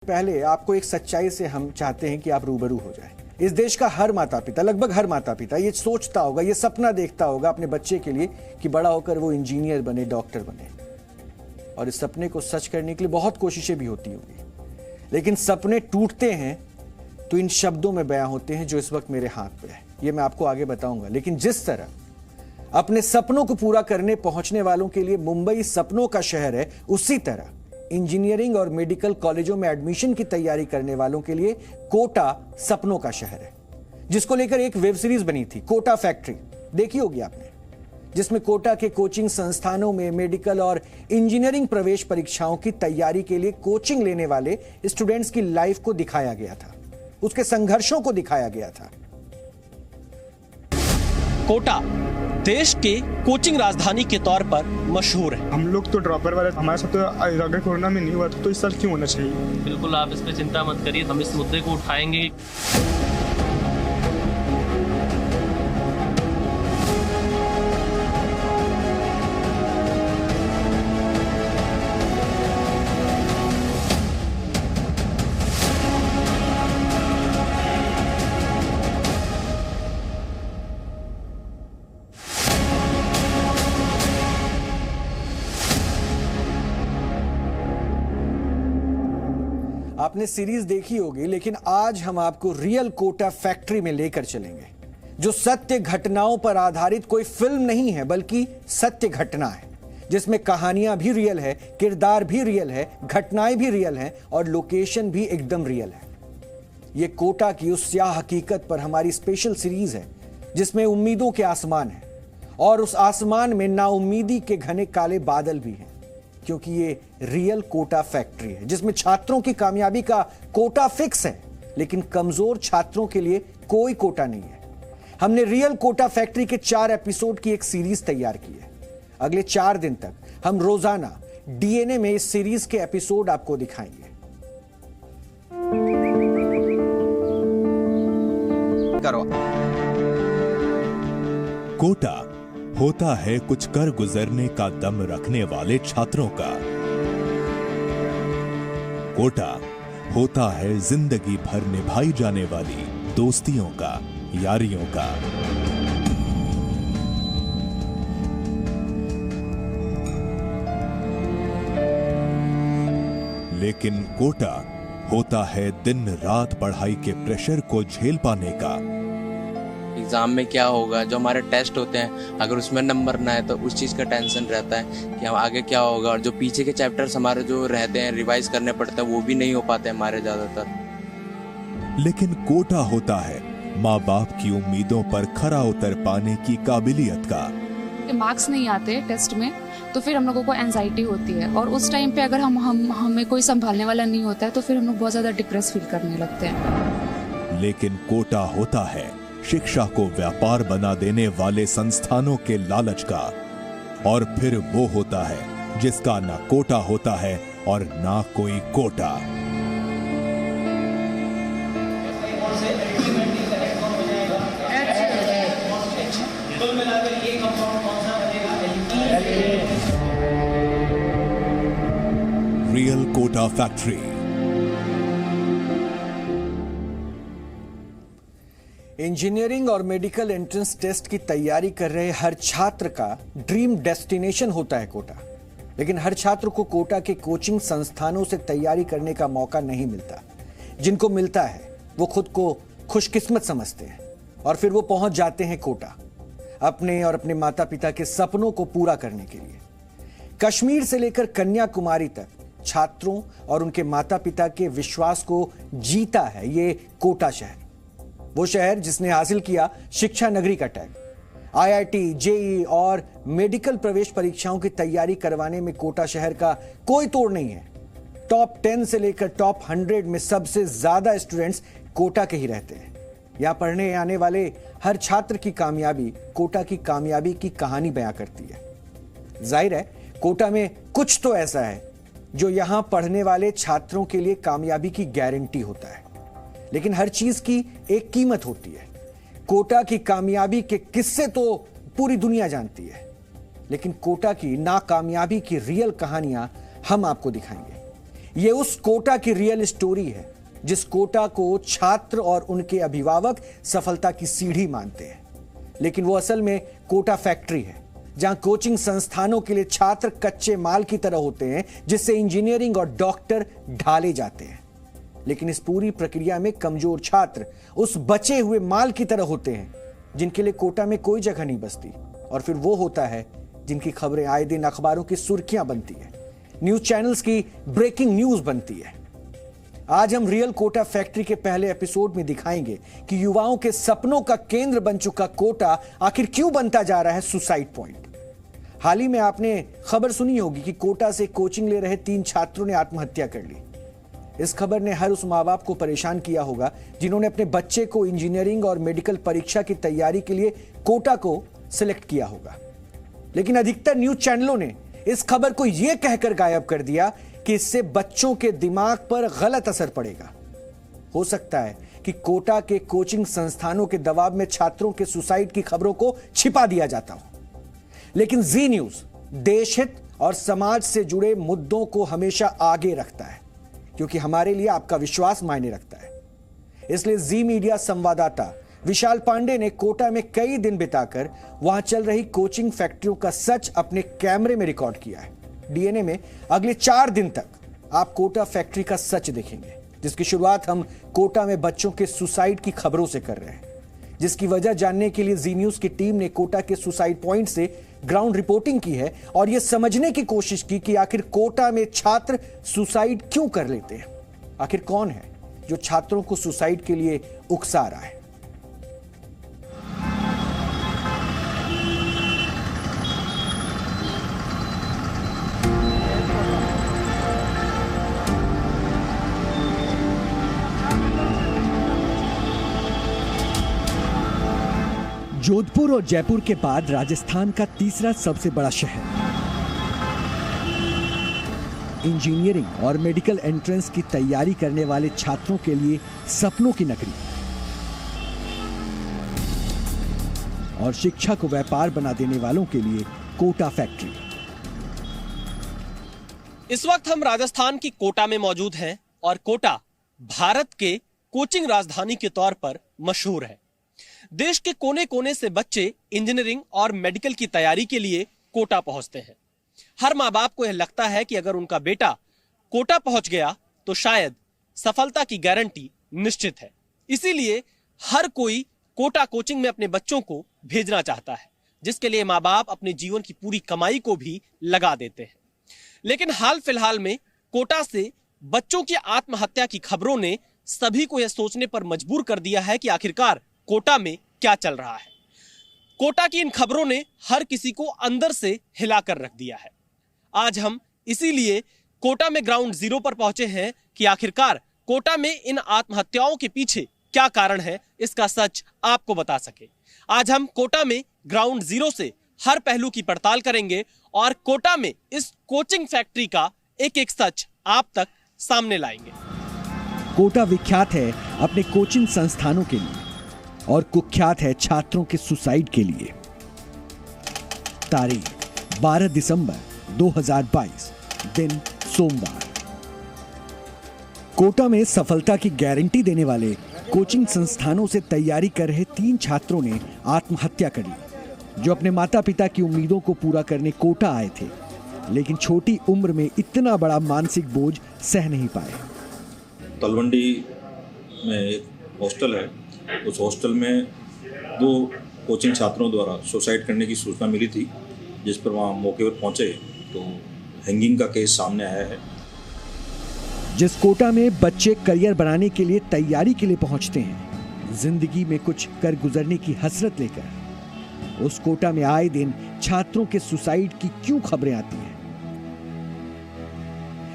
पहले आपको एक सच्चाई से हम चाहते हैं कि आप रूबरू हो जाएं। इस देश का हर माता पिता, लगभग हर माता पिता ये सोचता होगा, ये सपना देखता होगा अपने बच्चे के लिए कि बड़ा होकर वो इंजीनियर बने, डॉक्टर बने। और इस सपने को सच करने के लिए बहुत कोशिशें भी होती होंगी, लेकिन सपने टूटते हैं तो इन शब्दों में बयां होते हैं जो इस वक्त मेरे हाथ पे है। ये मैं आपको आगे बताऊंगा। लेकिन जिस तरह अपने सपनों को पूरा करने पहुंचने वालों के लिए मुंबई सपनों का शहर है, उसी तरह इंजीनियरिंग और मेडिकल कॉलेजों में एडमिशन की तैयारी करने वालों के लिए कोटा सपनों का शहर है, जिसको लेकर एक वेब सीरीज बनी थी, कोटा फैक्ट्री। देखी होगी आपने, जिसमें कोटा के कोचिंग संस्थानों में मेडिकल और इंजीनियरिंग प्रवेश परीक्षाओं की तैयारी के लिए कोचिंग लेने वाले स्टूडेंट्स की लाइफ को दिखाया गया था, उसके संघर्षों को दिखाया गया था। कोटा देश के कोचिंग राजधानी के तौर पर मशहूर है। हम लोग तो ड्रॉपर वाले, हमारे साथ तो अगर कोरोना में नहीं हुआ तो इस साल क्यों होना चाहिए? बिल्कुल, आप इस पर चिंता मत करिए, हम इस मुद्दे को उठाएंगे। आपने सीरीज देखी होगी, लेकिन आज हम आपको रियल कोटा फैक्ट्री में लेकर चलेंगे, जो सत्य घटनाओं पर आधारित कोई फिल्म नहीं है, बल्कि सत्य घटना है, जिसमें कहानियां भी रियल है, किरदार भी रियल है, घटनाएं भी रियल हैं और लोकेशन भी एकदम रियल है। यह कोटा की उस स्याह हकीकत पर हमारी स्पेशल सीरीज है, जिसमें उम्मीदों के आसमान है और उस आसमान में नाउम्मीदी के घने काले बादल भी हैं, क्योंकि ये रियल कोटा फैक्ट्री है, जिसमें छात्रों की कामयाबी का कोटा फिक्स है, लेकिन कमजोर छात्रों के लिए कोई कोटा नहीं है। हमने रियल कोटा फैक्ट्री के 4 एपिसोड की एक सीरीज तैयार की है। अगले 4 दिन तक हम रोजाना डीएनए में इस सीरीज के एपिसोड आपको दिखाएंगे। कोटा होता है कुछ कर गुजरने का दम रखने वाले छात्रों का। कोटा होता है जिंदगी भर निभाई जाने वाली दोस्तियों का, यारियों का। लेकिन कोटा होता है दिन रात पढ़ाई के प्रेशर को झेल पाने का। एग्ज़ाम में क्या होगा, जो हमारे टेस्ट होते हैं, अगर उसमें नंबर ना आए तो उस चीज़ का टेंशन रहता है कि हम आगे क्या होगा। और जो पीछे के चैप्टर्स हमारे जो रहते हैं, रिवाइज करने पड़ते हैं, वो भी नहीं हो पाते हमारे ज़्यादातर। लेकिन कोटा होता है माँ बाप की उम्मीदों पर खरा उतर पाने की काबिलियत का। मार्क्स नहीं आते टेस्ट में तो फिर हम लोगों को एंजाइटी होती है, और उस टाइम पे अगर हमें कोई संभालने वाला नहीं होता है तो फिर हम लोग बहुत ज़्यादा डिप्रेस फील करने लगते हैं। लेकिन कोटा होता है शिक्षा को व्यापार बना देने वाले संस्थानों के लालच का। और फिर वो होता है जिसका ना कोटा होता है और ना कोई Kota. Real Kota factory. Engineering और मेडिकल एंट्रेंस टेस्ट की तैयारी कर रहे हर छात्र का ड्रीम डेस्टिनेशन होता है कोटा। लेकिन हर छात्र को कोटा के कोचिंग संस्थानों से तैयारी करने का मौका नहीं मिलता। जिनको मिलता है वो खुद को खुशकिस्मत समझते हैं और फिर वो पहुंच जाते हैं कोटा, अपने और अपने माता पिता के सपनों को पूरा करने के लिए। कश्मीर से लेकर कन्याकुमारी तक छात्रों और उनके माता पिता के विश्वास को जीता है ये कोटा शहर। वो शहर जिसने हासिल किया शिक्षा नगरी का टैग। आईआईटी, जेईई और मेडिकल प्रवेश परीक्षाओं की तैयारी करवाने में कोटा शहर का कोई तोड़ नहीं है। टॉप 10 से लेकर टॉप 100 में सबसे ज्यादा स्टूडेंट्स कोटा के ही रहते हैं। यहां पढ़ने आने वाले हर छात्र की कामयाबी कोटा की कामयाबी की कहानी बयां करती है। जाहिर है कोटा में कुछ तो ऐसा है जो यहां पढ़ने वाले छात्रों के लिए कामयाबी की गारंटी होता है। लेकिन हर चीज की एक कीमत होती है। कोटा की कामयाबी के किस्से तो पूरी दुनिया जानती है, लेकिन कोटा की नाकामयाबी की रियल कहानियां हम आपको दिखाएंगे। ये उस कोटा की रियल स्टोरी है जिस कोटा को छात्र और उनके अभिभावक सफलता की सीढ़ी मानते हैं, लेकिन वो असल में कोटा फैक्ट्री है, जहां कोचिंग संस्थानों के लिए छात्र कच्चे माल की तरह होते हैं जिससे इंजीनियरिंग और डॉक्टर ढाले जाते हैं। लेकिन इस पूरी प्रक्रिया में कमजोर छात्र उस बचे हुए माल की तरह होते हैं जिनके लिए कोटा में कोई जगह नहीं बचती, और फिर वो होता है जिनकी खबरें आए दिन अखबारों की सुर्खियां बनती है, न्यूज चैनल्स की ब्रेकिंग न्यूज बनती है। आज हम रियल कोटा फैक्ट्री के पहले एपिसोड में दिखाएंगे कि युवाओं के सपनों का केंद्र बन चुका कोटा आखिर क्यों बनता जा रहा है सुसाइड पॉइंट। हाल ही में आपने खबर सुनी होगी कि कोटा से कोचिंग ले रहे 3 छात्रों ने आत्महत्या कर ली। इस खबर ने हर उस माँ बाप को परेशान किया होगा जिन्होंने अपने बच्चे को इंजीनियरिंग और मेडिकल परीक्षा की तैयारी के लिए कोटा को सिलेक्ट किया होगा। लेकिन अधिकतर न्यूज चैनलों ने इस खबर को यह कहकर गायब कर दिया कि इससे बच्चों के दिमाग पर गलत असर पड़ेगा। हो सकता है कि कोटा के कोचिंग संस्थानों के दबाव में छात्रों के सुसाइड की खबरों को छिपा दिया जाता हो, लेकिन जी न्यूज देश हित और समाज से जुड़े मुद्दों को हमेशा आगे रखता है, क्योंकि हमारे लिए आपका विश्वास मायने रखता है। इसलिए जी मीडिया संवाददाता विशाल पांडे ने कोटा में कई दिन बिताकर वहां चल रही कोचिंग फैक्ट्रियों का सच अपने कैमरे में रिकॉर्ड किया है। डीएनए में अगले 4 दिन तक आप कोटा फैक्ट्री का सच देखेंगे, जिसकी शुरुआत हम कोटा में बच्चों के सुसाइड की खबरों से कर रहे हैं, जिसकी वजह जानने के लिए जी न्यूज की टीम ने कोटा के सुसाइड पॉइंट से ग्राउंड रिपोर्टिंग की है और यह समझने की कोशिश की कि आखिर कोटा में छात्र सुसाइड क्यों कर लेते हैं। आखिर कौन है जो छात्रों को सुसाइड के लिए उकसा रहा है। जोधपुर और जयपुर के बाद राजस्थान का तीसरा सबसे बड़ा शहर, इंजीनियरिंग और मेडिकल एंट्रेंस की तैयारी करने वाले छात्रों के लिए सपनों की नगरी और शिक्षा को व्यापार बना देने वालों के लिए कोटा फैक्ट्री। इस वक्त हम राजस्थान की कोटा में मौजूद हैं और कोटा भारत के कोचिंग राजधानी के तौर पर मशहूर है। देश के कोने कोने से बच्चे इंजीनियरिंग और मेडिकल की तैयारी के लिए कोटा पहुंचते हैं। हर माँ बाप को यह लगता है कि अगर उनका बेटा कोटा पहुंच गया तो शायद सफलता की गारंटी निश्चित है। इसीलिए हर कोई कोटा कोचिंग में अपने बच्चों को भेजना चाहता है, जिसके लिए माँ बाप अपने जीवन की पूरी कमाई को भी लगा देते हैं। लेकिन हाल फिलहाल में कोटा से बच्चों की आत्महत्या की खबरों ने सभी को यह सोचने पर मजबूर कर दिया है कि आखिरकार कोटा में क्या चल रहा है। कोटा की इन खबरों ने हर किसी को अंदर से हिलाकर रख दिया है। आज हम इसीलिए कोटा में ग्राउंड जीरो पर पहुंचे हैं कि आखिरकार कोटा में इन आत्महत्याओं के पीछे क्या कारण है, इसका सच आपको बता सके। आज हम कोटा में ग्राउंड जीरो से हर पहलू की पड़ताल करेंगे और कोटा में इस कोचिंग फैक्ट्री का एक एक सच आप तक सामने लाएंगे। कोटा विख्यात है अपने कोचिंग संस्थानों के लिए और कुख्यात है छात्रों के सुसाइड के लिए। तारीख 12 दिसंबर 2022, दिन सोमवार। कोटा में सफलता की गारंटी देने वाले कोचिंग संस्थानों से तैयारी कर रहे 3 छात्रों ने आत्महत्या कर ली, जो अपने माता पिता की उम्मीदों को पूरा करने कोटा आए थे, लेकिन छोटी उम्र में इतना बड़ा मानसिक बोझ सह नहीं पाए। तलवंडी में एक हॉस्टल है, उस हॉस्टल में 2 कोचिंग छात्रों द्वारा सुसाइड करने की सूचना मिली थी, जिस पर वहाँ मौके पर पहुँचे तो हैंगिंग का केस सामने आया है। जिस कोटा में बच्चे करियर बनाने के लिए तैयारी के लिए पहुंचते हैं, जिंदगी में कुछ कर गुजरने की हसरत लेकर, उस कोटा में आए दिन छात्रों के सुसाइड की क्यों खबरें आती हैं?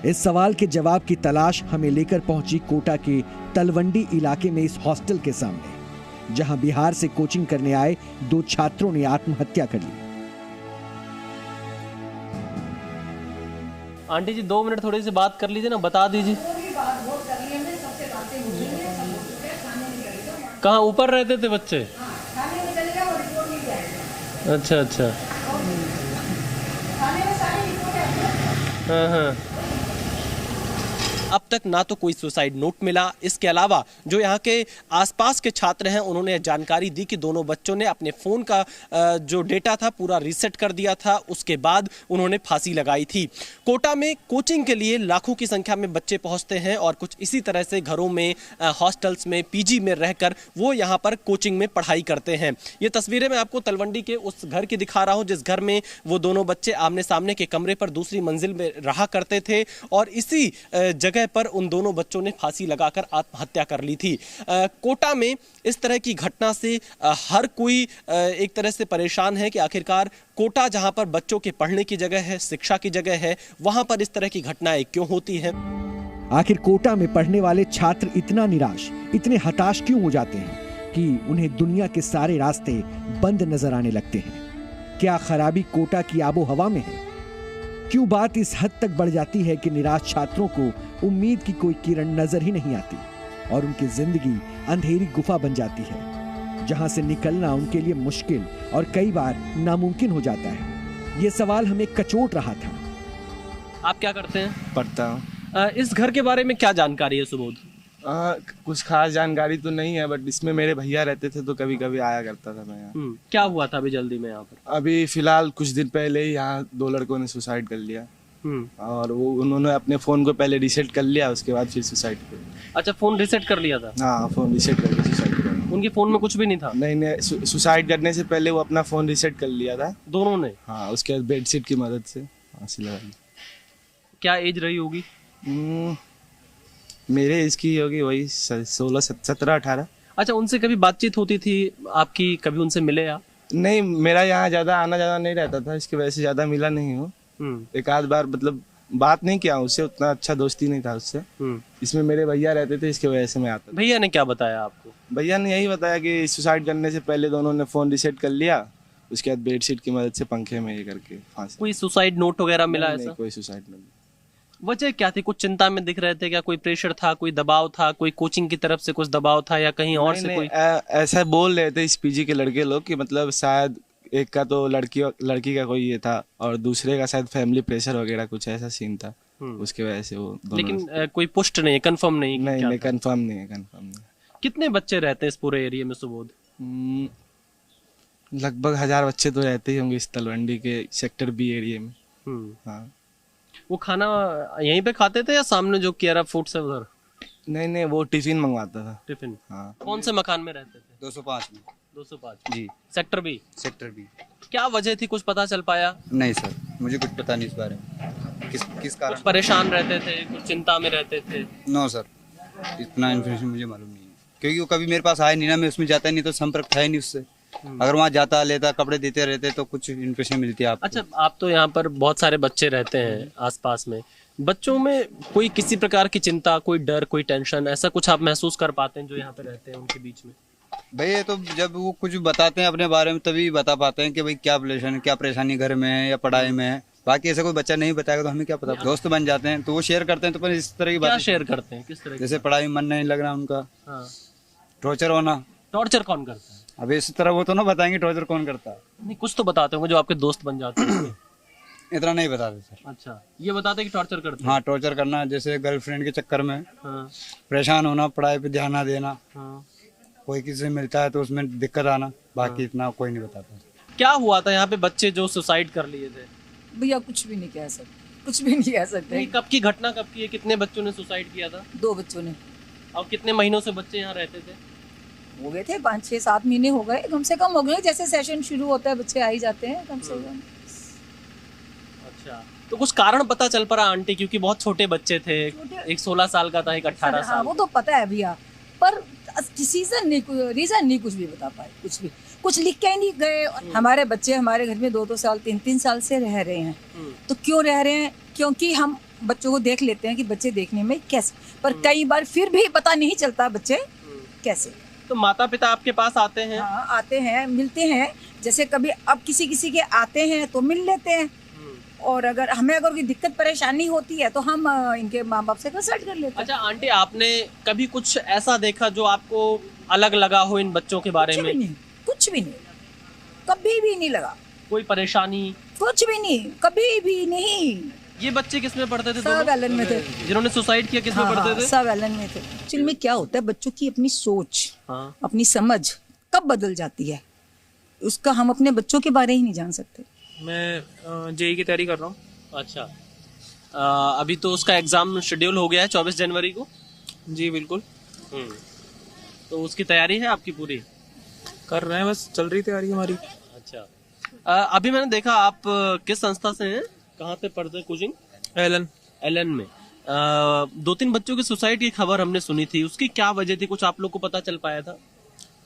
इस सवाल के जवाब की तलाश हमें लेकर पहुंची कोटा के तलवंडी इलाके में इस हॉस्टल के सामने, जहां बिहार से कोचिंग करने आए 2 छात्रों ने आत्महत्या कर ली। आंटी जी 2 मिनट थोड़ी सी बात कर लीजिए ना, बता दीजिए। कहाँ ऊपर रहते थे बच्चे? अच्छा अच्छा, हाँ हाँ। अब तक ना तो कोई सुसाइड नोट मिला। इसके अलावा जो यहाँ के आसपास के छात्र हैं उन्होंने जानकारी दी कि दोनों बच्चों ने अपने फोन का जो डेटा था पूरा रीसेट कर दिया था, उसके बाद उन्होंने फांसी लगाई थी। कोटा में कोचिंग के लिए लाखों की संख्या में बच्चे पहुंचते हैं और कुछ इसी तरह से घरों में, हॉस्टल्स में, पीजी में रहकर वो यहाँ पर कोचिंग में पढ़ाई करते हैं। ये तस्वीरें मैं आपको तलवंडी के उस घर की दिखा रहा हूँ जिस घर में वो दोनों बच्चे आमने सामने के कमरे पर दूसरी मंजिल में रहा करते थे और इसी जगह पर उन दोनों बच्चों ने फांसी लगाकर आत्महत्या कर ली थी। कोटा में इस तरह की घटना से हर कोई एक तरह से परेशान है कि आखिरकार कोटा जहां पर बच्चों के पढ़ने की जगह है, शिक्षा की जगह है, वहां पर इस तरह की घटनाएं क्यों होती हैं? आखिर कोटा में पढ़ने वाले छात्र इतना निराश, इतने हताश क्यों हो जाते हैं कि उन्हें दुनिया के सारे रास्ते बंद नजर आने लगते हैं? क्या खराबी कोटा की आबो हवा में है? क्यों बात इस हद तक बढ़ जाती है कि निराश छात्रों को उम्मीद की कोई किरण नजर ही नहीं आती और उनकी जिंदगी अंधेरी गुफा बन जाती है जहां से निकलना उनके लिए मुश्किल और कई बार नामुमकिन हो जाता है? ये सवाल हमें कचोट रहा था। आप क्या करते हैं? पढ़ता हूँ। इस घर के बारे में क्या जानकारी है सुबोध? कुछ खास जानकारी तो नहीं है, बट इसमें मेरे भैया रहते थे तो कभी कभी आया करता था मैं यहाँ। क्या हुआ था अभी जल्दी में यहाँ पर? अभी फिलहाल कुछ दिन पहले ही यहाँ 2 लड़कों ने सुसाइड कर लिया और वो उन्होंने अपने फोन को पहले रीसेट कर लिया, उसके बाद फिर सुसाइड कर लिया। अच्छा, फोन रीसेट कर लिया था? हाँ, फोन रीसेट करके सुसाइड कर लिया। उनके फोन में कुछ भी नहीं था? नहीं, सुसाइड करने से पहले वो अपना फोन रीसेट कर लिया था दोनों ने। हाँ, उसके बाद बेडशीट की मदद से फांसी लगा ली। क्या एज रही होगी? मेरे इसकी होगी वही 16, 17, 18। अच्छा, उनसे कभी बातचीत होती थी आपकी? कभी उनसे मिले आप? नहीं, मेरा यहाँ ज्यादा आना जाना नहीं रहता था, इसकी वजह से ज्यादा मिला नहीं हूँ। एक आध बार मतलब बात नहीं किया उससे, उतना अच्छा दोस्ती नहीं था उससे। इसमें मेरे भैया रहते थे, इसकी वजह से मैं आता था। भैया ने क्या बताया आपको? भैया ने यही बताया कि सुसाइड करने से पहले दोनों ने फोन रीसेट कर लिया, उसके बाद बेडशीट की मदद से पंखे में ये करके फांसी। कोई सुसाइड नोट वगैरह मिला? ऐसा कोई सुसाइड नोट। वजह क्या थी? कुछ चिंता में दिख रहे थे क्या? कोई प्रेशर था, कोई दबाव था, कोई कोचिंग की तरफ से कुछ दबाव था या कहीं और से कोई? ऐसा बोल रहे थे इस पीजी के लड़के लोग कि मतलब शायद एक का तो लड़की का कोई ये था और दूसरे का शायद फैमिली प्रेशर वगैरह कुछ ऐसा सीन था, उसके वजह से वो दोनों। लेकिन कोई पुष्ट नहीं, कंफर्म नहीं? नहीं, कंफर्म नहीं है, कंफर्म नहीं। कितने बच्चे रहते हैं इस पूरे एरिया में सुबोध? लगभग 1000 बच्चे तो रहते ही होंगे इस तलवंडी के सेक्टर बी एरिया में। हाँ। वो खाना यहीं पे खाते थे या सामने जो केरा फूड्स है उधर? नहीं, वो टिफिन मंगवाता था। टिफिन? हाँ। कौन से मकान में रहते थे? 205 में। 205 जी। Sector B? Sector B. क्या वजह थी, कुछ पता चल पाया? नहीं सर, मुझे कुछ पता नहीं इस बारे में। किस कारण? कुछ परेशान रहते थे, कुछ चिंता में रहते थे? नो सर, इतना इन्फॉर्मेशन मुझे मालूम नहीं है, क्योंकि वो कभी मेरे पास आया नहीं ना, मैं उसमें जाता नहीं तो संपर्क था ही नहीं उससे। अगर वहाँ जाता लेता कपड़े देते रहते तो कुछ इन्फॉर्मेशन मिलती है आपको। अच्छा, आप तो यहाँ पर बहुत सारे बच्चे रहते हैं आसपास में, बच्चों में कोई किसी प्रकार की चिंता, कोई डर, कोई टेंशन, ऐसा कुछ आप महसूस कर पाते हैं जो यहाँ पे रहते हैं उनके बीच में? भाई तो जब वो कुछ बताते हैं अपने बारे में तभी बता पाते हैं कि भाई क्या परेशानी घर में है या पढ़ाई में है। बाकी ऐसा कोई बच्चा नहीं बताएगा तो हमें क्या पता। दोस्त बन जाते हैं तो वो शेयर करते हैं, तो पर इस तरह की बात शेयर करते हैं? किस तरह? जैसे पढ़ाई में मन नहीं लग रहा उनका, टॉर्चर होना। टॉर्चर कौन करता है? अब इस तरह वो तो ना बताएंगे टॉर्चर कौन करता है। नहीं, कुछ तो बताते होंगे जो आपके दोस्त बन जाते हैं। इतना नहीं बताते सर। अच्छा, ये बताते कि टॉर्चर करते हैं? हाँ, टॉर्चर करना, जैसे गर्लफ्रेंड के चक्कर में परेशान होना, पढ़ाई पे ध्यान ना देना, कोई किसी से मिलता है तो उसमें दिक्कत आना, बाकी इतना कोई नहीं बताता। क्या हुआ था यहाँ पे बच्चे जो सुसाइड कर लिए थे? भैया कुछ भी नहीं कह सकते, कुछ भी नहीं कह सकते। कब की घटना कब की है? कितने बच्चों ने सुसाइड किया था? 2 बच्चों ने। और कितने महीनों से बच्चे यहाँ रहते थे? हो गए थे 5, 6, 7 महीने हो गए, कम से कम हो गए। जैसे सेशन शुरू होता है बच्चे आ ही जाते हैं कम से कम। अच्छा, तो कुछ कारण पता चल पड़ा आंटी? क्योंकि बहुत छोटे बच्चे थे, एक 16 साल का था, एक 18 साल। वो तो पता है भैया, पर रीजन नहीं कुछ भी बता पाए, कुछ लिख के ही नहीं गए। हमारे बच्चे हमारे घर में 2-2 साल 3-3 साल से रह रहे हैं। तो क्यों रह रहे हैं? क्योंकि हम बच्चों को देख लेते हैं कि बच्चे देखने में कैसे, पर कई बार फिर भी पता नहीं चलता बच्चे कैसे। तो माता पिता आपके पास आते हैं? हाँ, आते हैं, मिलते हैं। जैसे कभी अब किसी के आते हैं तो मिल लेते हैं, और अगर कोई दिक्कत परेशानी होती है तो हम इनके माँ बाप से कंसल्ट कर लेते हैं। अच्छा आंटी, आपने कभी कुछ ऐसा देखा जो आपको अलग लगा हो इन बच्चों के बारे में? कुछ भी नहीं, कभी भी नहीं लगा। कोई परेशानी? कुछ भी नहीं, कभी भी नहीं। ये बच्चे किस में पढ़ते थे? सब एलन में थे। जिन्होंने सुसाइड किया किस में पढ़ते थे? सब एलन में थे। एक्चुअली में क्या होता है, बच्चों की अपनी सोच, अपनी समझ कब बदल जाती है, उसका हम अपने बच्चों के बारे ही नहीं जान सकते। मैं जेई की तैयारी कर रहा हूँ। अच्छा, अभी तो उसका एग्जाम शेड्यूल हो गया है 24 जनवरी को। जी बिल्कुल। तो उसकी तैयारी है आपकी पूरी? कर रहे हैं, बस चल रही तैयारी हमारी। अच्छा, अभी मैंने देखा आप किस संस्था से हैं, कहाँ पे पढ़ते हैं कोचिंग? एलन में। 2-3 बच्चों की सुसाइड की खबर हमने सुनी थी, उसकी क्या वजह थी, कुछ आप लोग को पता चल पाया था?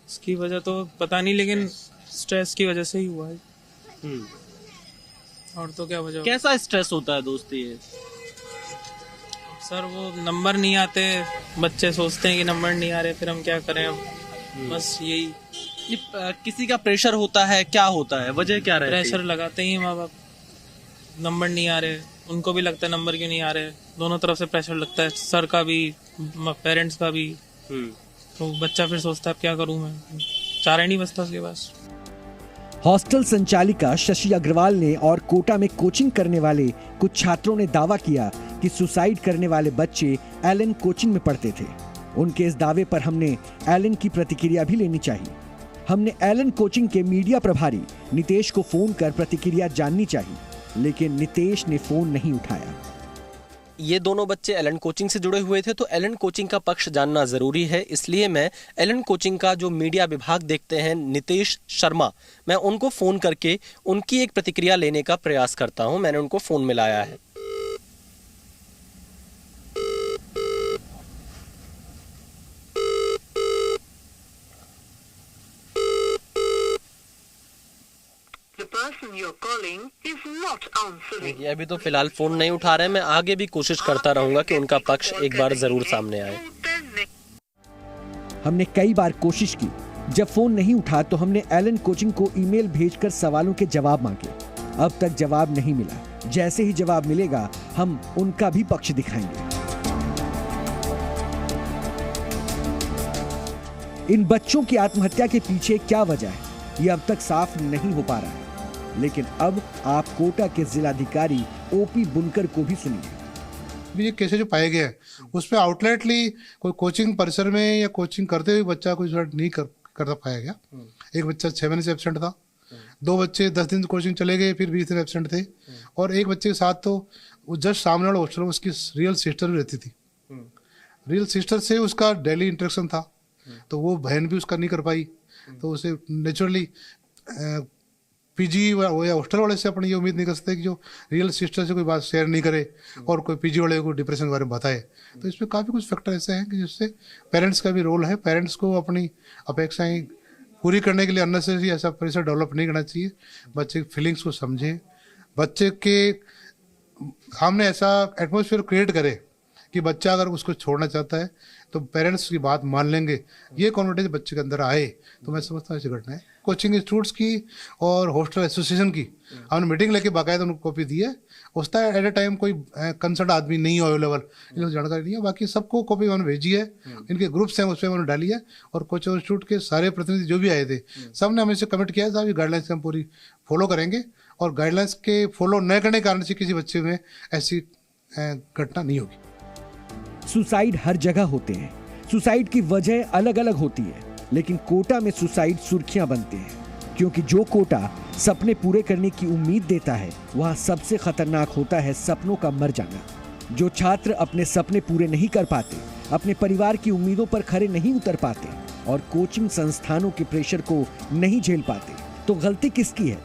इसकी वजह तो पता नहीं, लेकिन स्ट्रेस की वजह से ही हुआ है। और तो क्या वजह? कैसा स्ट्रेस होता है दोस्ती है? सर वो नंबर नहीं आते, बच्चे सोचते हैं कि नंबर नहीं आ रहे, फिर हम क्या करें अब, बस यही। किसी का प्रेशर होता है, क्या होता है, वजह क्या रहती है? प्रेशर लगाते ही माँ बाप, नंबर नहीं आ रहे, उनको भी लगता है नंबर क्यों नहीं आ रहे, दोनों तरफ से प्रेशर लगता है, सर का भी पेरेंट्स का भी। तो बच्चा फिर सोचता है क्या करूं मैं, चारा नहीं बचता उसके पास। हॉस्टल संचालिका शशि अग्रवाल ने और कोटा में कोचिंग करने वाले कुछ छात्रों ने दावा किया कि सुसाइड करने वाले बच्चे एलन कोचिंग में पढ़ते थे। उनके इस दावे पर हमने एलन की प्रतिक्रिया भी लेनी चाहिए। हमने एलन कोचिंग के मीडिया प्रभारी नितेश को फोन कर प्रतिक्रिया जाननी चाहिए, लेकिन नितेश ने फोन नहीं उठाया। ये दोनों बच्चे एलन कोचिंग से जुड़े हुए थे, तो एलन कोचिंग का पक्ष जानना जरूरी है, इसलिए मैं एलन कोचिंग का जो मीडिया विभाग देखते हैं नितेश शर्मा, मैं उनको फोन करके उनकी एक प्रतिक्रिया लेने का प्रयास करता हूं। मैंने उनको फोन मिलाया है। ये अभी तो फिलहाल फोन नहीं उठा रहे हैं, मैं आगे भी कोशिश करता रहूंगा कि उनका पक्ष एक बार जरूर सामने आए। हमने कई बार कोशिश की, जब फोन नहीं उठा तो हमने एलन कोचिंग को ईमेल भेजकर सवालों के जवाब मांगे। अब तक जवाब नहीं मिला। जैसे ही जवाब मिलेगा हम उनका भी पक्ष दिखाएंगे। इन बच्चों की आत्महत्या के पीछे क्या वजह है, यह अब तक साफ नहीं हो पा रहा है, लेकिन अब आप कोटा के जिलाधिकारी ओपी बुनकर को भी सुनिए। ये केसेस जो पाए गए हैं उसमें आउटलेटली कोई कोचिंग परिसर में या कोचिंग करते हुए बच्चा कोई नहीं करता पाया गया। एक बच्चा 6 महीने से एब्सेंट था, 2 बच्चे 10 दिन कोचिंग चले गए, फिर 20 दिन एब्सेंट थे, और एक बच्चे के साथ तो वो जस्ट सामने वाले हॉस्टल में उसकी रियल सिस्टर भी रहती थी। रियल सिस्टर से उसका डेली इंटरेक्शन था, तो वो बहन भी उसका नहीं कर पाई, तो उसे नेचुरली पीजी या हॉस्टल वाले से अपनी ये उम्मीद नहीं कर सकते कि जो रियल सिस्टर से कोई बात शेयर नहीं करे और कोई पीजी वाले को डिप्रेशन के बारे में बताए। तो इसमें काफ़ी कुछ फैक्टर ऐसे हैं कि जिससे पेरेंट्स का भी रोल है। पेरेंट्स को अपनी अपेक्षाएं पूरी करने के लिए अननेसेसरी ऐसा प्रेशर डेवलप नहीं करना चाहिए। बच्चे की फीलिंग्स को समझें, बच्चे के सामने ऐसा एटमोसफियर क्रिएट करे कि बच्चा अगर उसको छोड़ना चाहता है तो पेरेंट्स की बात मान लेंगे, ये कॉन्फिडेंस बच्चे के अंदर आए, तो मैं समझता हूँ ऐसी घटना है। कोचिंग इंस्टीट्यूट्स की और हॉस्टल एसोसिएशन की हमने मीटिंग लेके बाकायदा उनको कॉपी दी है। उसका एट ए टाइम कोई कंसर्न आदमी नहीं अवेलेबल, इनको जानकारी नहीं है, बाकी सबको कॉपी मैंने भेजी है। इनके ग्रुप्स हैं उस पर मैंने डाली है, और कोचिंग इंस्टीट्यूट के सारे प्रतिनिधि जो भी आए थे सब ने हमें से कमिट किया है साहब ये गाइडलाइंस हम पूरी फॉलो करेंगे, और गाइडलाइंस के फॉलो न करने के कारण से किसी बच्चे में ऐसी घटना नहीं होगी। सुसाइड हर जगह होते हैं, सुसाइड की वजह अलग अलग होती है, लेकिन कोटा में सुसाइड सुर्खियां बनते हैं, क्योंकि जो कोटा सपने पूरे करने की उम्मीद देता है वह सबसे खतरनाक होता है सपनों का मर जाना। जो छात्र अपने सपने पूरे नहीं कर पाते, अपने परिवार की उम्मीदों पर खरे नहीं उतर पाते और कोचिंग संस्थानों के प्रेशर को नहीं झेल पाते, तो गलती किसकी है?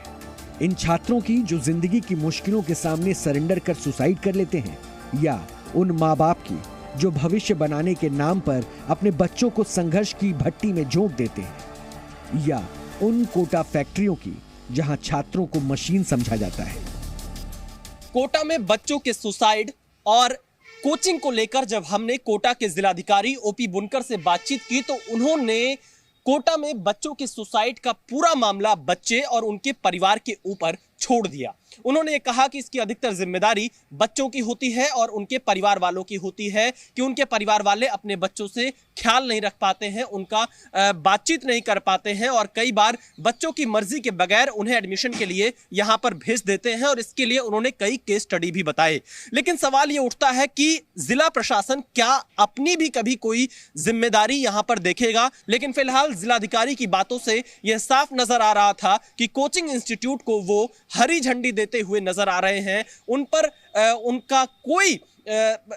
इन छात्रों की जो जिंदगी की मुश्किलों के सामने सरेंडर कर सुसाइड कर लेते हैं, या उन माँ बाप की जो भविष्य बनाने के नाम पर अपने बच्चों को संघर्ष की भट्टी में झोंक देते हैं, या उन कोटा फैक्ट्रियों की जहां छात्रों को मशीन समझा जाता है? कोटा में बच्चों के सुसाइड और कोचिंग को लेकर जब हमने कोटा के जिलाधिकारी ओपी बुनकर से बातचीत की, तो उन्होंने कोटा में बच्चों के सुसाइड का पूरा मामला बच्चे और उनके परिवार के ऊपर छोड़ दिया। उन्होंने ये कहा कि इसकी अधिकतर जिम्मेदारी बच्चों की होती है और उनके परिवार वालों की होती है कि उनके परिवार वाले अपने बच्चों से ख्याल नहीं रख पाते हैं, उनका बातचीत नहीं कर पाते हैं और कई बार बच्चों की मर्जी के बगैर उन्हें एडमिशन के लिए यहां पर भेज देते हैं और इसके लिए उन्होंने कई केस स्टडी भी बताए। लेकिन सवाल ये उठता है कि जिला प्रशासन क्या अपनी भी कभी कोई जिम्मेदारी यहां पर देखेगा? लेकिन फिलहाल जिलाधिकारी की बातों से यह साफ नजर आ रहा था कि कोचिंग इंस्टीट्यूट को वो हरी झंडी देते हुए नजर आ रहे हैं। उन पर उनका कोई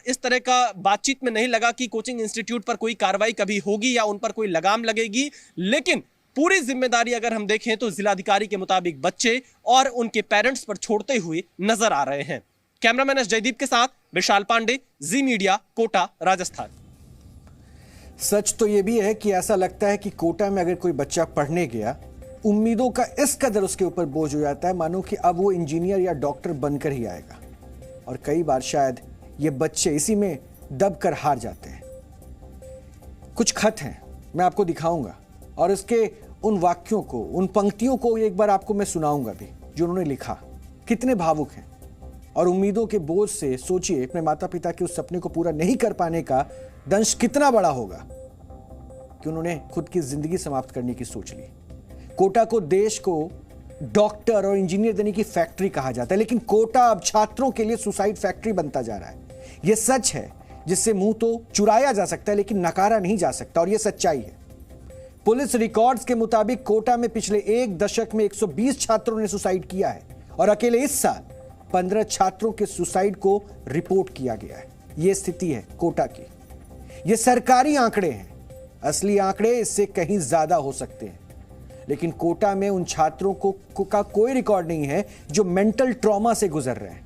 इस तरह का बातचीत में नहीं लगा कि कोचिंग इंस्टीट्यूट पर कोई कार्रवाई कभी होगी या उन पर कोई लगाम लगेगी। लेकिन पूरी जिम्मेदारी अगर हम देखें तो जिलाधिकारी के मुताबिक बच्चे और उनके पेरेंट्स पर छोड़ते हुए नजर आ रहे हैं। कैमरामैन एस जयदीप के साथ विशाल पांडे, जी मीडिया, कोटा, राजस्थान। सच तो यह भी है कि ऐसा लगता है कि कोटा में अगर कोई बच्चा पढ़ने गया, उम्मीदों का इस कदर उसके ऊपर बोझ हो जाता है मानो कि अब वो इंजीनियर या डॉक्टर बनकर ही आएगा। और कई बार शायद ये बच्चे इसी में दब कर हार जाते हैं। कुछ खत हैं, मैं आपको दिखाऊंगा और इसके उन वाक्यों को, उन पंक्तियों को एक बार आपको मैं सुनाऊंगा भी, जो उन्होंने लिखा। कितने भावुक हैं और उम्मीदों के बोझ से सोचिए अपने माता पिता के उस सपने को पूरा नहीं कर पाने का दंश कितना बड़ा होगा कि उन्होंने खुद की जिंदगी समाप्त करने की सोच ली। कोटा को देश को डॉक्टर और इंजीनियर देने की फैक्ट्री कहा जाता है, लेकिन कोटा अब छात्रों के लिए सुसाइड फैक्ट्री बनता जा रहा है। यह सच है जिससे मुंह तो चुराया जा सकता है लेकिन नकारा नहीं जा सकता, और यह सच्चाई है। पुलिस रिकॉर्ड्स के मुताबिक कोटा में पिछले एक दशक में 120 छात्रों ने सुसाइड किया है और अकेले इस साल 15 छात्रों के सुसाइड को रिपोर्ट किया गया है। यह स्थिति है कोटा की। यह सरकारी आंकड़े हैं, असली आंकड़े इससे कहीं ज्यादा हो सकते हैं। लेकिन कोटा में उन छात्रों का कोई रिकॉर्ड नहीं है जो मेंटल ट्रॉमा से गुजर रहे हैं।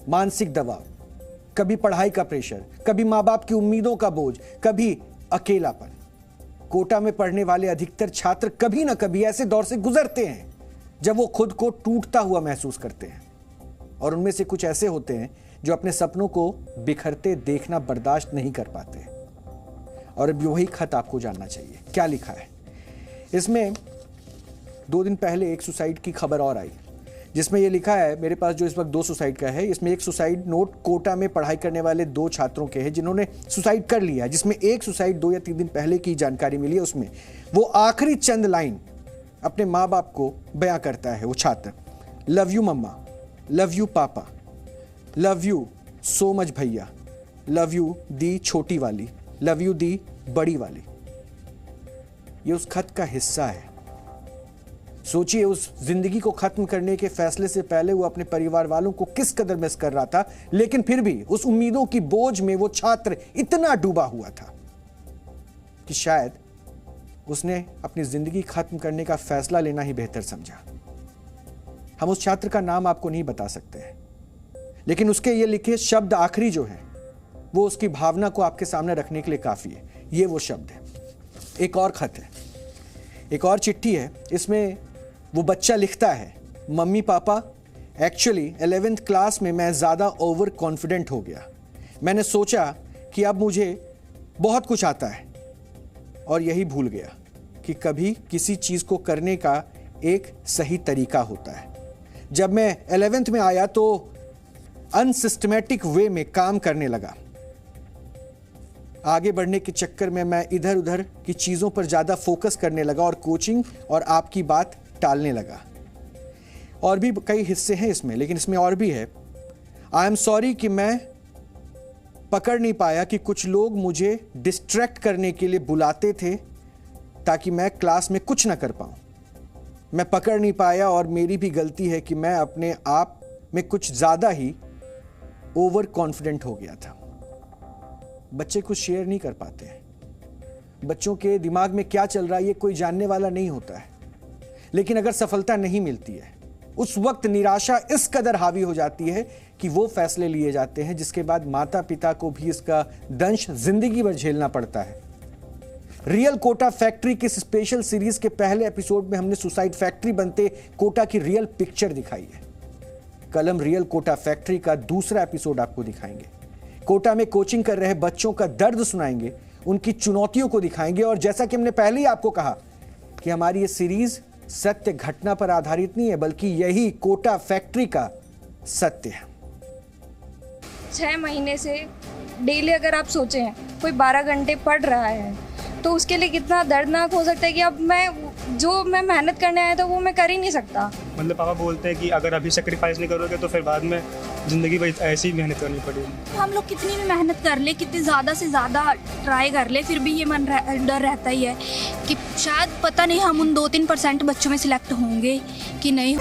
मानसिक दबाव, कभी पढ़ाई का प्रेशर, कभी मां बाप की उम्मीदों का बोझ, कभी अकेलापन। कोटा में पढ़ने वाले अधिकतर छात्र कभी ना कभी ऐसे दौर से गुजरते हैं जब वो खुद को टूटता हुआ महसूस करते हैं, और उनमें से कुछ ऐसे होते हैं जो अपने सपनों को बिखरते देखना बर्दाश्त नहीं कर पाते। और अब वही खत आपको जानना चाहिए, क्या लिखा है इसमें। 2 दिन पहले एक सुसाइड की खबर और आई जिसमें यह लिखा है, मेरे पास जो इस वक्त 2 सुसाइड का है, इसमें एक सुसाइड नोट कोटा में पढ़ाई करने वाले 2 छात्रों के हैं जिन्होंने सुसाइड कर लिया है, जिसमें एक सुसाइड 2 या 3 दिन पहले की जानकारी मिली है। उसमें वो आखिरी चंद लाइन अपने माँ बाप को बयां करता है वो छात्र। लव यू मम्मा, लव यू पापा, लव यू सो मच भैया, लव यू दी छोटी वाली, लव यू दी बड़ी वाली। ये उस खत का हिस्सा है। सोचिए उस जिंदगी को खत्म करने के फैसले से पहले वो अपने परिवार वालों को किस कदर मिस कर रहा था, लेकिन फिर भी उस उम्मीदों की बोझ में वो छात्र इतना डूबा हुआ था कि शायद उसने अपनी जिंदगी खत्म करने का फैसला लेना ही बेहतर समझा। हम उस छात्र का नाम आपको नहीं बता सकते हैं, लेकिन उसके ये लिखे शब्द आखिरी जो है वो उसकी भावना को आपके सामने रखने के लिए काफी है। ये वो शब्द है। एक और खत है, एक और चिट्ठी है। इसमें वो बच्चा लिखता है, mummy papa, actually 11th class में मैं ज़्यादा ओवर कॉन्फिडेंट हो गया। मैंने सोचा कि अब मुझे बहुत कुछ आता है और यही भूल गया कि कभी किसी चीज़ को करने का एक सही तरीका होता है। जब मैं 11th में आया तो अनसिस्टमेटिक वे में काम करने लगा। आगे बढ़ने के चक्कर में मैं इधर उधर की चीज़ों पर ज़्यादा फोकस करने लगा और कोचिंग और आपकी बात टालने लगा। और भी कई हिस्से हैं इसमें, लेकिन इसमें और भी है। आई एम सॉरी कि मैं पकड़ नहीं पाया कि कुछ लोग मुझे डिस्ट्रैक्ट करने के लिए बुलाते थे ताकि मैं क्लास में कुछ ना कर पाऊँ। मैं पकड़ नहीं पाया और मेरी भी गलती है कि मैं अपने आप में कुछ ज़्यादा ही ओवर कॉन्फिडेंट हो गया था। बच्चे कुछ शेयर नहीं कर पाते हैं। बच्चों के दिमाग में क्या चल रहा है ये कोई जानने वाला नहीं होता है। लेकिन अगर सफलता नहीं मिलती है, उस वक्त निराशा इस कदर हावी हो जाती है कि वो फैसले लिए जाते हैं जिसके बाद माता पिता को भी इसका दंश जिंदगी भर झेलना पड़ता है। रियल कोटा फैक्ट्री की स्पेशल सीरीज के पहले एपिसोड में हमने सुसाइड फैक्ट्री बनते कोटा की रियल पिक्चर दिखाई है। कल हम रियल कोटा फैक्ट्री का दूसरा एपिसोड आपको दिखाएंगे। कोटा में कोचिंग कर रहे बच्चों का दर्द सुनाएंगे, उनकी चुनौतियों को दिखाएंगे। और जैसा कि हमने पहले ही आपको कहा कि हमारी ये सीरीज सत्य घटना पर आधारित नहीं है, बल्कि यही कोटा फैक्ट्री का सत्य है। 6 महीने से डेली अगर आप सोचें कोई 12 घंटे पढ़ रहा है तो उसके लिए कितना दर्दनाक हो सकता है कि अब मैं मेहनत करने आया था वो मैं कर ही नहीं सकता। मतलब पापा बोलते हैं कि अगर अभी सेक्रीफाइस नहीं करोगे तो फिर बाद में जिंदगी भर ऐसी ही मेहनत करनी पड़ेगी। हम लोग कितनी भी मेहनत कर ले, कितनी ज़्यादा से ज़्यादा ट्राई कर ले, फिर भी ये डर रहता ही है कि शायद पता नहीं हम उन 2-3% बच्चों में सिलेक्ट होंगे कि नहीं।